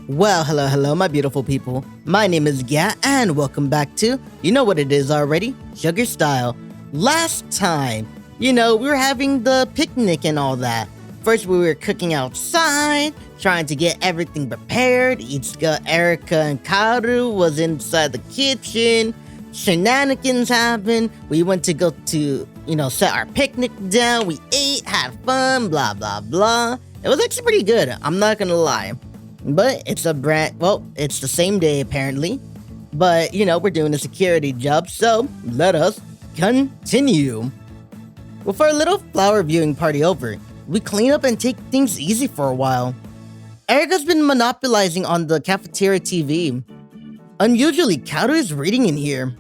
Well, hello, my beautiful people. My name is Gat, and welcome back to, you know what it is already, Sugar Style. Last time, we were having the picnic and all that. First, we were cooking outside, trying to get everything prepared. Itsuka, Erica, and Kaoru was inside the kitchen. Shenanigans happened. We went to go to, set our picnic down. We ate, had fun, blah, blah, blah. It was actually pretty good, I'm not gonna lie. But it's it's the same day apparently. But, we're doing a security job, so let us continue. Well, for a little flower viewing party over, we clean up and take things easy for a while. Erica's been monopolizing on the cafeteria TV. Unusually, Kaoru is reading in here.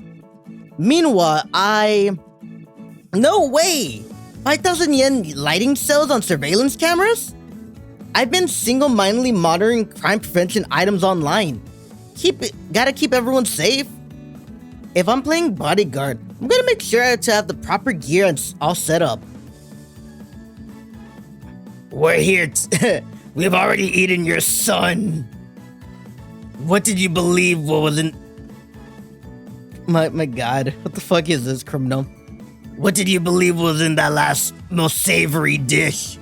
Meanwhile, No way! 5,000 yen lighting cells on surveillance cameras? I've been single-mindedly monitoring crime prevention items online. Gotta keep everyone safe. If I'm playing bodyguard, I'm gonna make sure to have the proper gear and all set up. We're here. We've already eaten your son. What did you believe what was in... My god, what the fuck is this, criminal? What did you believe was in that last, most savory dish?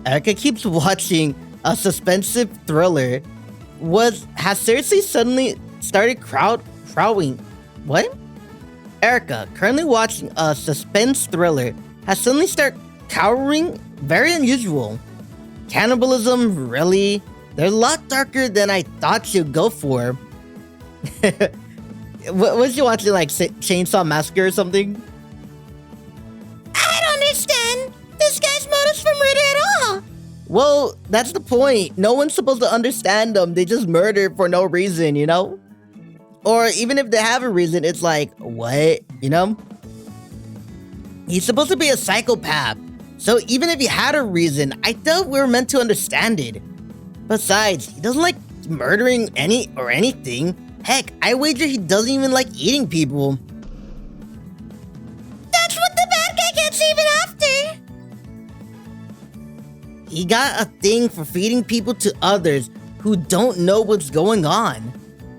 Erica keeps watching a suspensive thriller. Has seriously suddenly started crowing. What? Erica, currently watching a suspense thriller, has suddenly started cowering. Very unusual. Cannibalism, really? They're a lot darker than I thought she'd go for. Was you watching like Chainsaw Massacre or something? I don't understand this guy's motives for murder at all. Well, that's the point. No one's supposed to understand them. They just murder for no reason, Or even if they have a reason, it's like, what? He's supposed to be a psychopath. So even if he had a reason, I thought we were meant to understand it. Besides, he doesn't like murdering anything. Heck, I wager he doesn't even like eating people. That's what the bad guy gets even after. He got a thing for feeding people to others who don't know what's going on.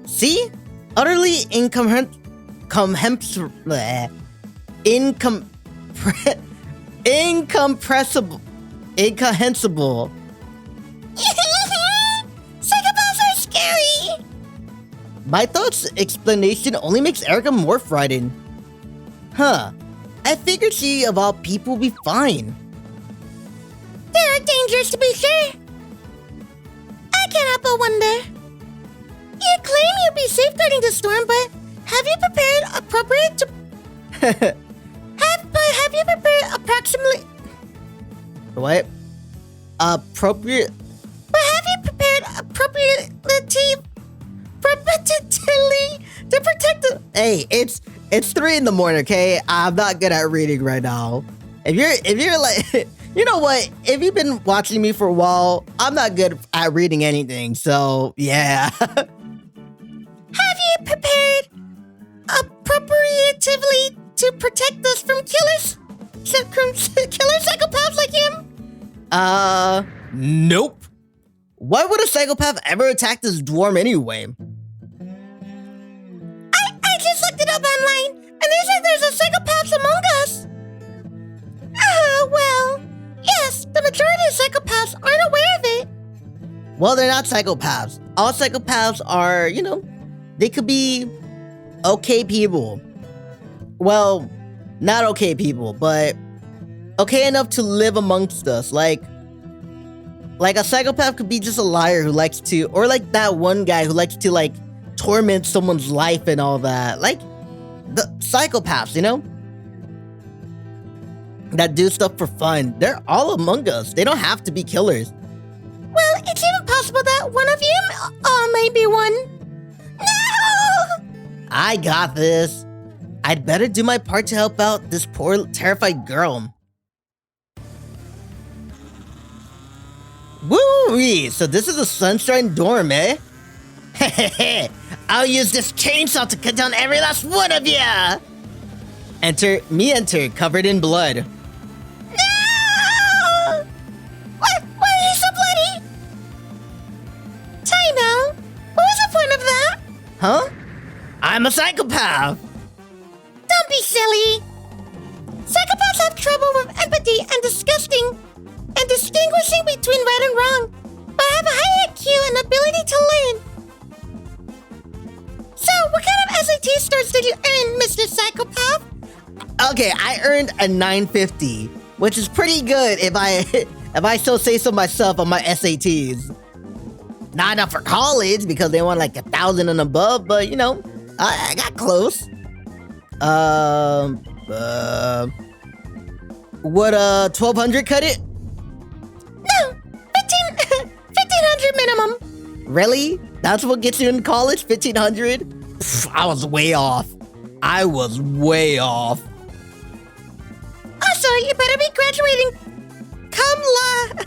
See? Utterly incomprehensible. Psychopaths are scary. My thoughts explanation only makes Erica more frightened. Huh. I figured she, of all people, would be fine. There are dangers, to be sure. I can't help but wonder. You claim you'll be safeguarding the storm, but have you prepared appropriate to... have you prepared approximately... What? Appropriate... But have you prepared appropriately to protect the... Hey, it's 3 in the morning, okay? I'm not good at reading right now. If you're like... You know what? If you've been watching me for a while, I'm not good at reading anything, so yeah. Have you prepared appropriatively to protect us from killers? Killer psychopaths like him? Nope. Why would a psychopath ever attack this dwarf anyway? I just looked it up online, and they said there's a psychopaths among us. Well, yes, the majority of psychopaths aren't aware of it. Well, they're not psychopaths. All psychopaths are, they could be okay people. Well, not okay people, but okay enough to live amongst us. Like a psychopath could be just a liar who likes to, or like that one guy who likes to like torment someone's life and all that. Like the psychopaths, that do stuff for fun. They're all among us. They don't have to be killers. Well, it's even possible that one of you may be one. No! I got this. I'd better do my part to help out this poor, terrified girl. Woo-wee! So this is a sunshine dorm, eh? Hehehe! I'll use this chainsaw to cut down every last one of ya! Enter, covered in blood. No! Why are you so bloody? Huh? I'm a psychopath. Don't be silly. Psychopaths have trouble with empathy and disgusting and distinguishing between right and wrong, but have a high IQ and ability to learn. So, what kind of SAT stars did you earn, Mr. Psychopath? Okay, I earned a 950, which is pretty good if I still say so myself on my SATs. Not enough for college because they want like 1,000 and above, but you know, I got close. Would 1,200 cut it? No, 1,500 minimum. Really? That's what gets you in college? 1,500? I was way off. Also, you better be graduating cum laude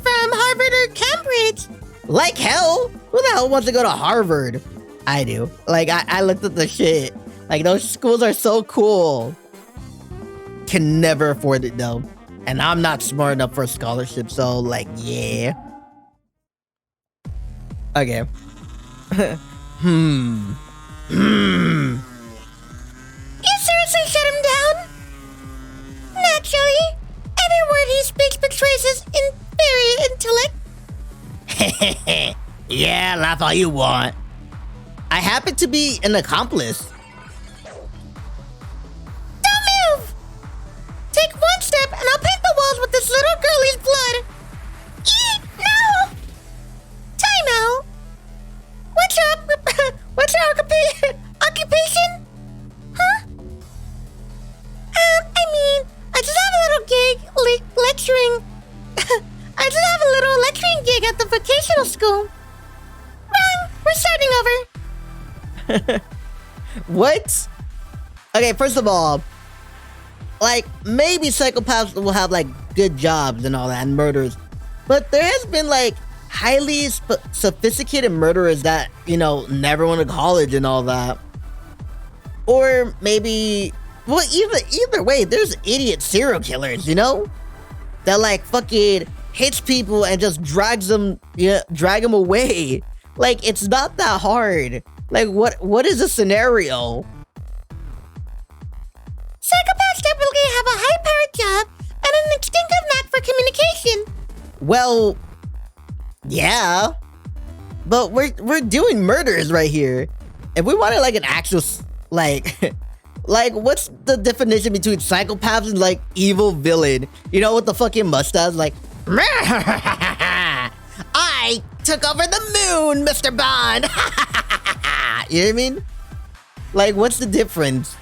from Harvard or Cambridge. like hell. Who the hell wants to go to Harvard? I do. Like, I looked at the shit. Like, those schools are so cool. Can never afford it, though. And I'm not smart enough for a scholarship, so, like, yeah. Okay. You seriously shut him down? Naturally, every word he speaks betrays his inferior intellect. Yeah, laugh all you want. I happen to be an accomplice. Don't move! Take one step and I'll paint the walls with this little girlie's blood. Eek! No! Time out. What's your occupation? Huh? I mean, I just have a little gig lecturing. I just have a little lecturing gig at the vocational school. Wrong. We're starting over. What? Okay, first of all, like, maybe psychopaths will have, like, good jobs and all that, and murderers. But there has been, like, highly sophisticated murderers that, you know, never went to college and all that. Or maybe, well, either way, there's idiot serial killers, you know? That, like, fucking hits people and just drag them away. Like, it's not that hard. Like, what is the scenario? Psychopaths typically have a high-powered job and an instinctive knack for communication. Well, yeah, but we're doing murders right here. If we wanted like an actual like what's the definition between psychopaths and like evil villain? You know, with the fucking mustache, like I took over the moon, Mr. Bond. You know what I mean? Like, what's the difference?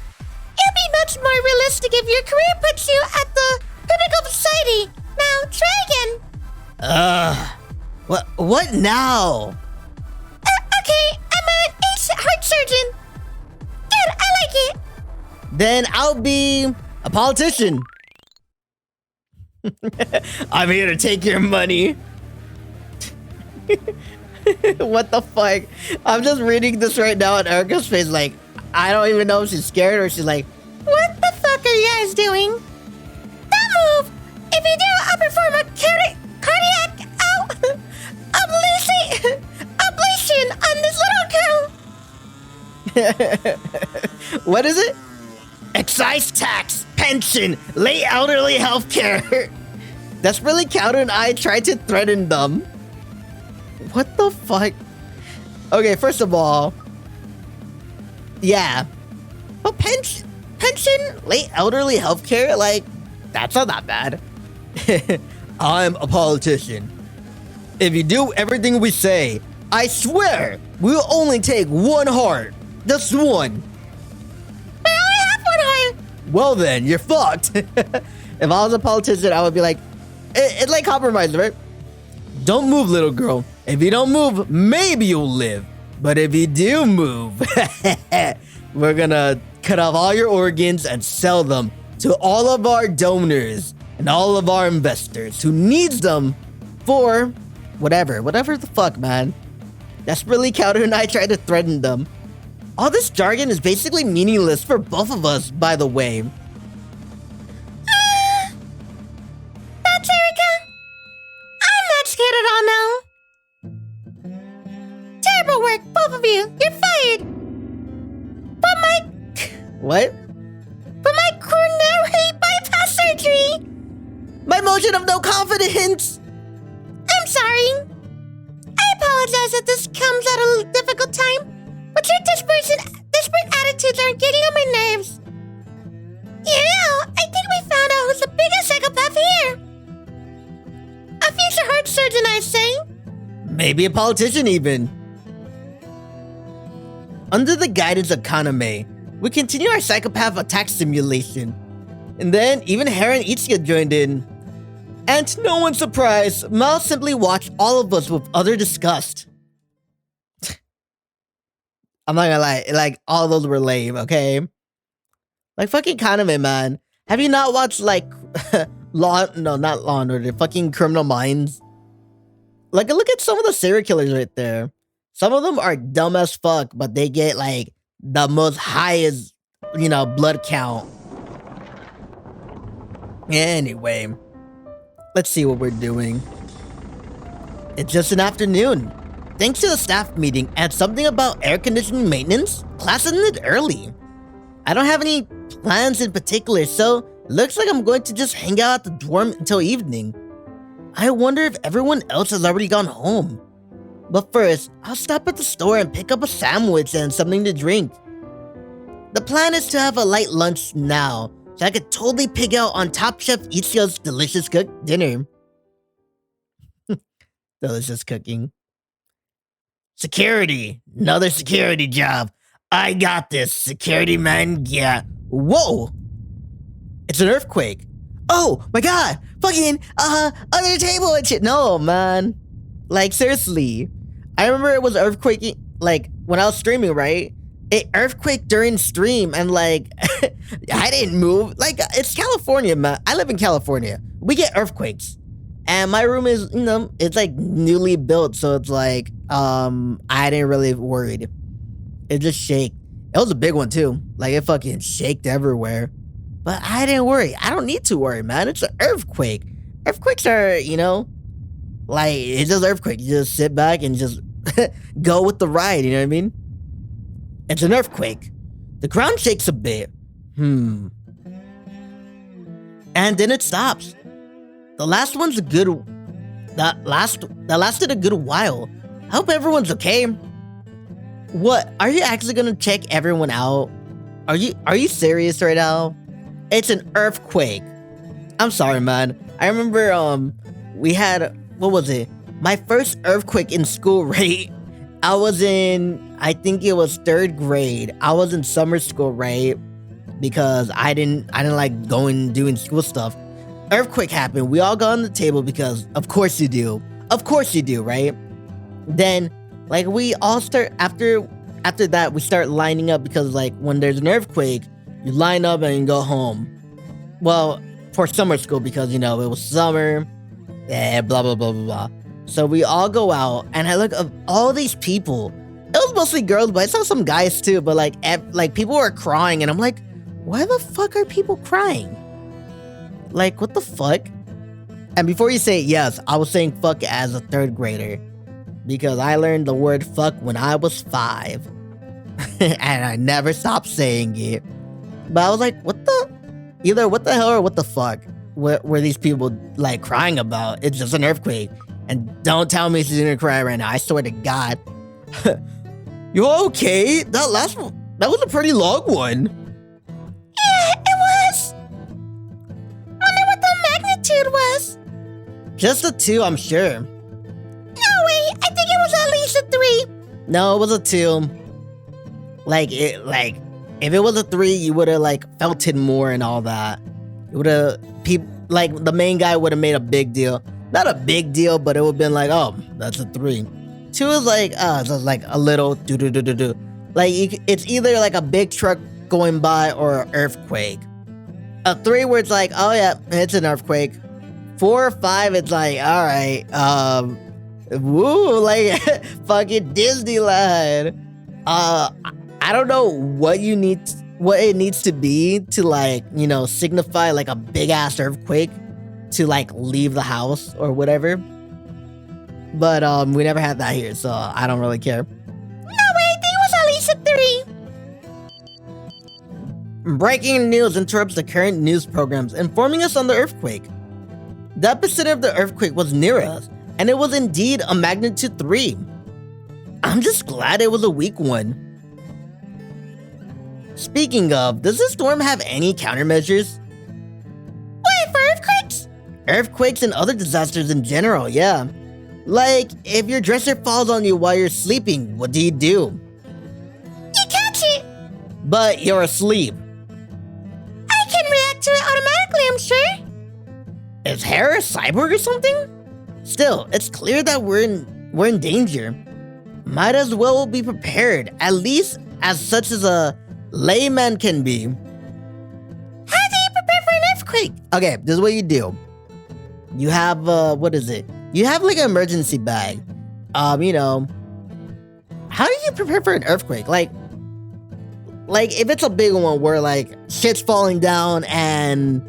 It'd be much more realistic if your career puts you at the pinnacle of society. Now, try again. What now? Okay, I'm an ace heart surgeon. Good, I like it. Then I'll be a politician. I'm here to take your money. What the fuck? I'm just reading this right now on Erica's face, like, I don't even know if she's scared or she's like, what the fuck are you guys doing? Don't move. If you do, I'll perform a cardiac ablation on this little girl. What is it? Excise tax, pension, late elderly health care. That's really counter and I tried to threaten them. What the fuck? Okay, first of all, yeah. But pension, late elderly health care, like, that's not that bad. I'm a politician. If you do everything we say, I swear, we'll only take one heart. Just one. But I only have one heart. Well then, you're fucked. If I was a politician, I would be like, it's like compromise, right? Don't move, little girl. If you don't move, maybe you'll live. But if you do move, we're gonna cut off all your organs and sell them to all of our donors and all of our investors who needs them for whatever the fuck, man. That's really counter and I tried to threaten them. All this jargon is basically meaningless for both of us, by the way. That's Erica. I'm not scared at all now. work, both of you. You're fired. For my What? coronary bypass surgery. My motion of no confidence! I'm sorry. I apologize that this comes at a difficult time, but your desperate attitudes are getting on my nerves. Yeah, I think we found out who's the biggest psychopath here. A future heart surgeon, I say. Maybe a politician even. Under the guidance of Kaname, we continue our psychopath attack simulation. And then even Hera and Ichika joined in. And to no one's surprise, Mal simply watched all of us with utter disgust. I'm not gonna lie, like all of those were lame, okay? Like fucking Kaname, man. Have you not watched like not Law and Order, fucking Criminal Minds? Like look at some of the serial killers right there. Some of them are dumb as fuck, but they get like the most highest, blood count. Anyway, let's see what we're doing. It's just an afternoon. Thanks to the staff meeting and something about air conditioning maintenance, class ended early. I don't have any plans in particular, so looks like I'm going to just hang out at the dorm until evening. I wonder if everyone else has already gone home. But first, I'll stop at the store and pick up a sandwich and something to drink. The plan is to have a light lunch now, so I could totally pig out on Top Chef Ichika's delicious cooked dinner. Delicious cooking. Security. Another security job. I got this, security man. Yeah. Whoa! It's an earthquake. Oh my god! Fucking, under the table and shit. No, man. Like, seriously. I remember it was earthquaking, like, when I was streaming, right? It earthquaked during stream, and, like, I didn't move. Like, it's California, man. I live in California. We get earthquakes. And my room is, it's, like, newly built, so it's, like, I didn't really worried. It just shake. It was a big one, too. Like, it fucking shaked everywhere. But I didn't worry. I don't need to worry, man. It's an earthquake. Earthquakes are, like, it's just earthquake. You just sit back and just go with the ride, you know what I mean? It's an earthquake. The ground shakes a bit. And then it stops. The last one's that lasted a good while. I hope everyone's okay. What? Are you actually gonna check everyone out? Are you serious right now? It's an earthquake. I'm sorry, man. I remember we had, what was it? My first earthquake in school, right? I was in, I think it was 3rd grade. I was in summer school, right? Because I didn't like doing school stuff. Earthquake happened. We all got on the table because of course you do. Of course you do, right? Then, like, we all start, after that, we start lining up because, like, when there's an earthquake, you line up and you go home. Well, for summer school because, it was summer. Blah, blah, blah, blah, blah. So we all go out, and I look at all these people. It was mostly girls, but I saw some guys too. But like people were crying, and I'm like, why the fuck are people crying? Like, what the fuck? And before you say yes, I was saying fuck as a 3rd grader because I learned the word fuck when I was 5, and I never stopped saying it. But I was like, what the hell or what the fuck? What were these people like crying about? It's just an earthquake. And don't tell me she's gonna cry right now. I swear to God. You okay? That last one, that was a pretty long one. Yeah, it was. Wonder what the magnitude was. Just a 2, I'm sure. No way, I think it was at least a 3. No, it was a 2. If it was a 3, you would have like felt it more and all that. It would have the main guy would have made a big deal. Not a big deal, but it would have been like, oh, that's a 3. 2 is like, it's just like a little do. Like, it's either like a big truck going by or an earthquake. A 3 where it's like, oh yeah, it's an earthquake. 4 or 5, it's like, all right, woo, like fucking Disneyland. I don't know what it needs to be to like, signify like a big ass earthquake to like leave the house or whatever. But we never had that here, so I don't really care. Breaking news interrupts the current news programs, informing us on the earthquake. The epicenter of the earthquake was near us, and it was indeed a magnitude 3. I'm just glad it was a weak one. Speaking of, does this storm have any countermeasures? Wait, for earthquakes? Earthquakes and other disasters in general, yeah. Like, if your dresser falls on you while you're sleeping, what do? You catch it! But you're asleep. I can react to it automatically, I'm sure. Is Hera a cyborg or something? Still, it's clear that we're in danger. Might as well be prepared, at least as such as a layman can be. How do you prepare for an earthquake? Okay, this is what you do. You have, what is it? You have like an emergency bag. How do you prepare for an earthquake? Like if it's a big one where like shit's falling down and,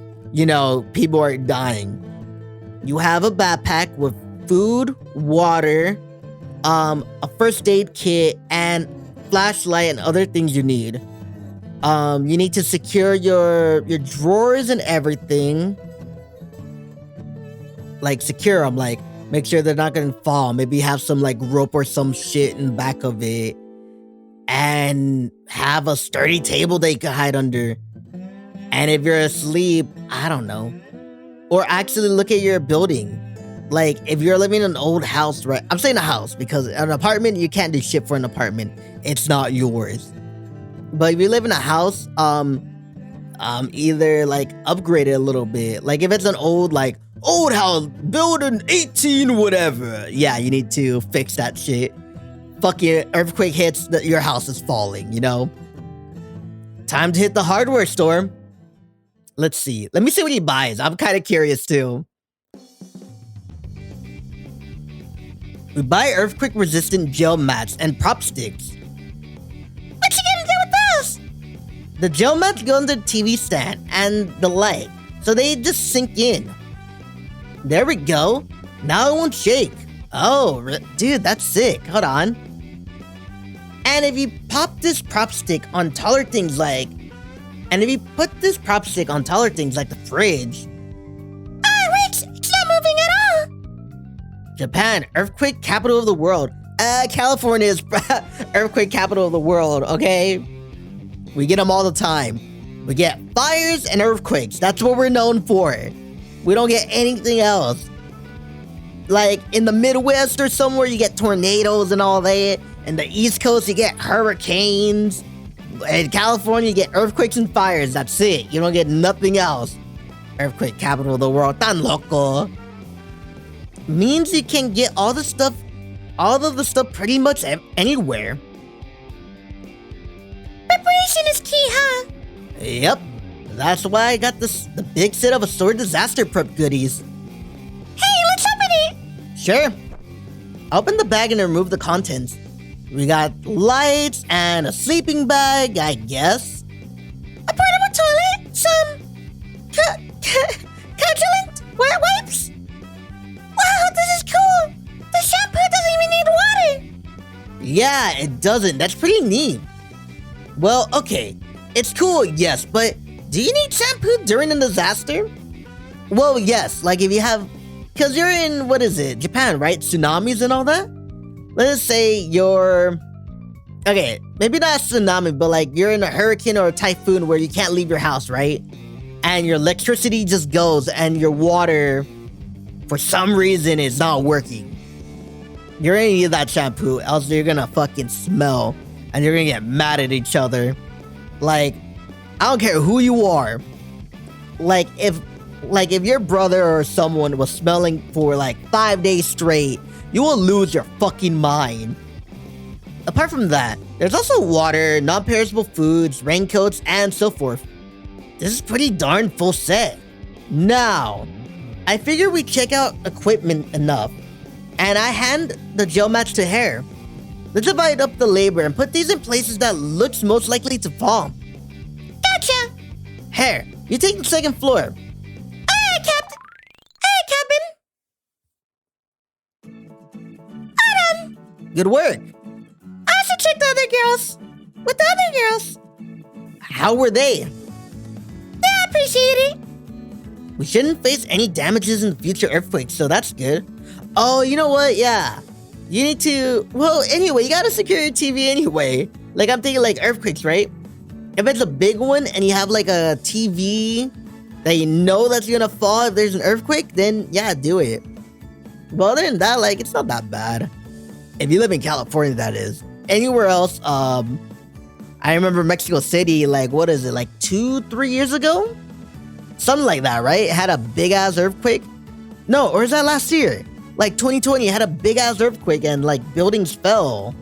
people are dying. You have a backpack with food, water, a first aid kit, and flashlight and other things you need. You need to secure your drawers and everything. Like secure them, like make sure they're not gonna fall. Maybe have some like rope or some shit in the back of it. And have a sturdy table that you can hide under. And if you're asleep, I don't know. Or actually look at your building. Like if you're living in an old house, right? I'm saying a house because an apartment, you can't do shit for an apartment. It's not yours. But if you live in a house, either like upgrade it a little bit. Like if it's an old house, built in 18 whatever. Yeah, you need to fix that shit. Fucking earthquake hits, your house is falling, Time to hit the hardware store. Let's see. Let me see what he buys. I'm kind of curious too. We buy earthquake-resistant gel mats and prop sticks. What you gonna do with those? The gel mats go on the TV stand and the light, so they just sink in. There we go. Now it won't shake. Oh, dude, that's sick. Hold on. And if you pop this prop stick on taller things like... And if you put this prop stick on taller things like the fridge... Oh, wait, it's not moving at all. Japan, earthquake capital of the world. California is earthquake capital of the world, okay? We get them all the time. We get fires and earthquakes. That's what we're known for. We don't get anything else. Like in the Midwest or somewhere, you get tornadoes and all that. In the East Coast, you get hurricanes. In California, you get earthquakes and fires. That's it. You don't get nothing else. Earthquake capital of the world. Tan loco. Means you can get all of the stuff pretty much anywhere. Preparation is key, huh? Yep. That's why I got the big set of assorted disaster prep goodies. Hey, let's open it! Sure. Open the bag and remove the contents. We got lights and a sleeping bag, I guess. A portable toilet, some cudgelant wipes. Wow, this is cool. The shampoo doesn't even need water. Yeah, it doesn't. That's pretty neat. Well, okay. It's cool, yes, but do you need shampoo during a disaster? Well, yes, like if you have... Because you're in, Japan, right? Tsunamis and all that? Let's say you're... Okay, maybe not a tsunami, but like you're in a hurricane or a typhoon where you can't leave your house, right? And your electricity just goes and your water, for some reason, is not working. You're gonna need that shampoo, else you're gonna fucking smell and you're gonna get mad at each other. Like, I don't care who you are. Like if your brother or someone was smelling for like 5 days straight, you will lose your fucking mind. Apart from that, there's also water, non-perishable foods, raincoats, and so forth. This is pretty darn full set. Now, I figure we check out equipment enough, and I hand the gel mats to Hare. Let's divide up the labor and put these in places that looks most likely to fall. Gotcha! Hare, you take the second floor. Aye, Captain! Hey, Captain! Hold on! Good work. I also checked the other girls. With the other girls. How were they? appreciate it. We shouldn't face any damages in the future earthquakes, so that's good. Oh, you know what? Yeah. You need to... Well, anyway, you gotta secure your TV anyway. Like, I'm thinking like earthquakes, right? If it's a big one and you have like a TV that you know that's gonna fall if there's an earthquake, then yeah, do it. But other than that, like, it's not that bad. If you live in California, that is. Anywhere else, I remember Mexico City, like, what is it, like 2-3 years ago? Something like that, right? It had a big-ass earthquake. No, or is that last year? Like 2020, it had a big-ass earthquake and, like, buildings fell.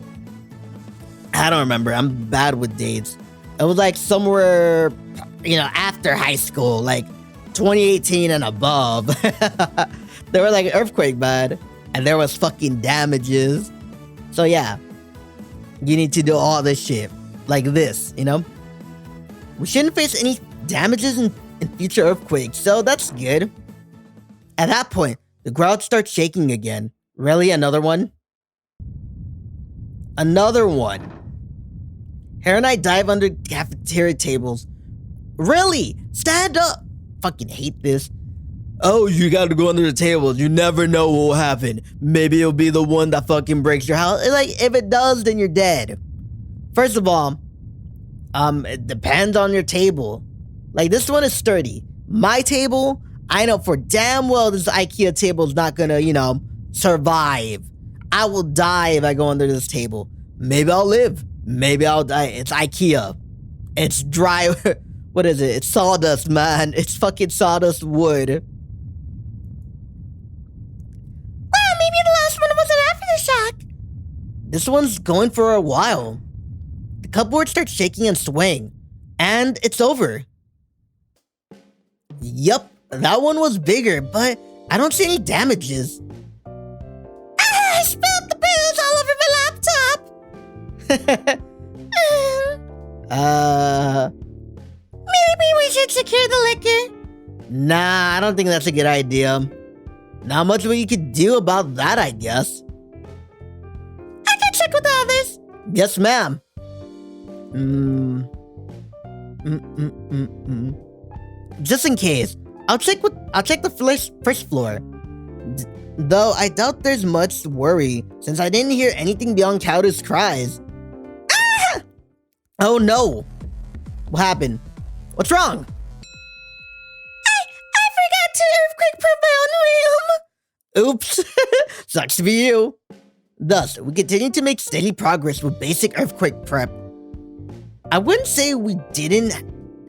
I don't remember. I'm bad with dates. It was, like, somewhere, you know, after high school, like 2018 and above. There was, like, an earthquake, bad. And there was fucking damages. So, yeah. You need to do all this shit. Like this, you know? We shouldn't face any damages in future earthquakes, so that's good. At that point, the ground starts shaking again. Really? Another one? Another one. Hare and I dive under cafeteria tables. Really? Stand up! Fucking hate this. Oh, you gotta go under the tables. You never know what will happen. Maybe it'll be the one that fucking breaks your house. Like, if it does, then you're dead. First of all, it depends on your table. Like, this one is sturdy. My table, I know for damn well this IKEA table is not gonna, you know, survive. I will die if I go under this table. Maybe I'll live. Maybe I'll die. It's IKEA. It's dry. What is it? It's sawdust, man. It's fucking sawdust wood. Wow, maybe the last one was an aftershock. This one's going for a while. The cupboard starts shaking and swaying. And it's over. Yup, that one was bigger, but I don't see any damages. I spilled the booze all over my laptop. Maybe we should secure the liquor. Nah, I don't think that's a good idea. Not much what you could do about that, I guess. I can check with the others. Yes, ma'am. Just in case, I'll check the first floor. Though I doubt there's much to worry, since I didn't hear anything beyond Cowder's cries. Ah! Oh no! What happened? What's wrong? I forgot to earthquake-proof my own room. Oops. Sucks to be you. Thus, we continue to make steady progress with basic earthquake prep. I wouldn't say we did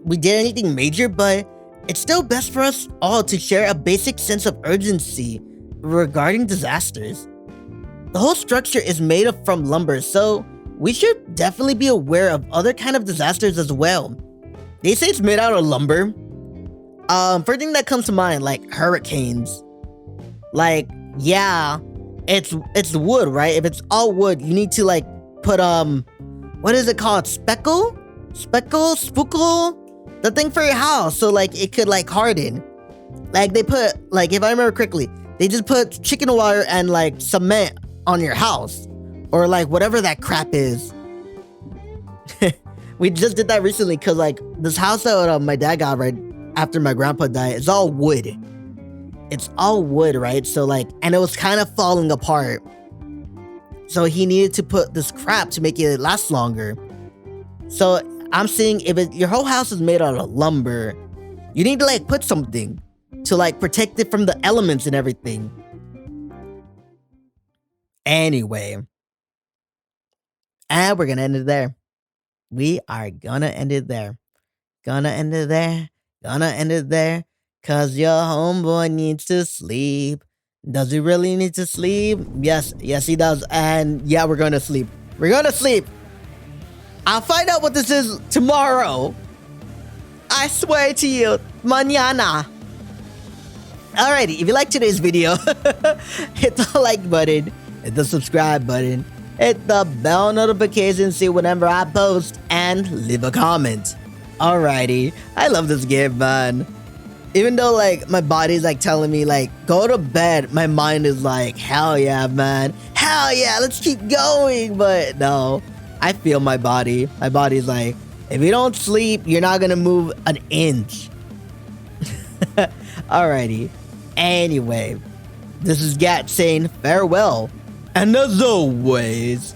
anything major, but it's still best for us all to share a basic sense of urgency regarding disasters. The whole structure is made from lumber, so we should definitely be aware of other kind of disasters as well. They say it's made out of lumber. First thing that comes to mind, like hurricanes. Like, yeah, it's wood, right? If it's all wood, you need to like put what is it called? Spookle? The thing for your house, so like it could like harden. Like they put, like if I remember correctly, they just put chicken wire and like cement on your house. Or like whatever that crap is. We just did that recently because like this house that my dad got right after my grandpa died, it's all wood. It's all wood, right? So like, and it was kind of falling apart. So he needed to put this crap to make it last longer. So I'm saying if your whole house is made out of lumber, you need to like put something to like protect it from the elements and everything. Anyway. And we're gonna end it there. We are gonna end it there. Gonna end it there. Cause your homeboy needs to sleep. Does he really need to sleep? Yes he does. And yeah, we're gonna sleep. I'll find out what this is tomorrow. I swear to you, mañana. Alrighty, if you liked today's video, hit the like button, hit the subscribe button, hit the bell notification, see whenever I post, and leave a comment. Alrighty, I love this game, man. Even though like my body's like telling me like go to bed, my mind is like hell yeah, man, hell yeah, let's keep going. But no, I feel my body. My body's like, if you don't sleep, you're not gonna move an inch. Alrighty. Anyway, this is Gat saying farewell. And as always,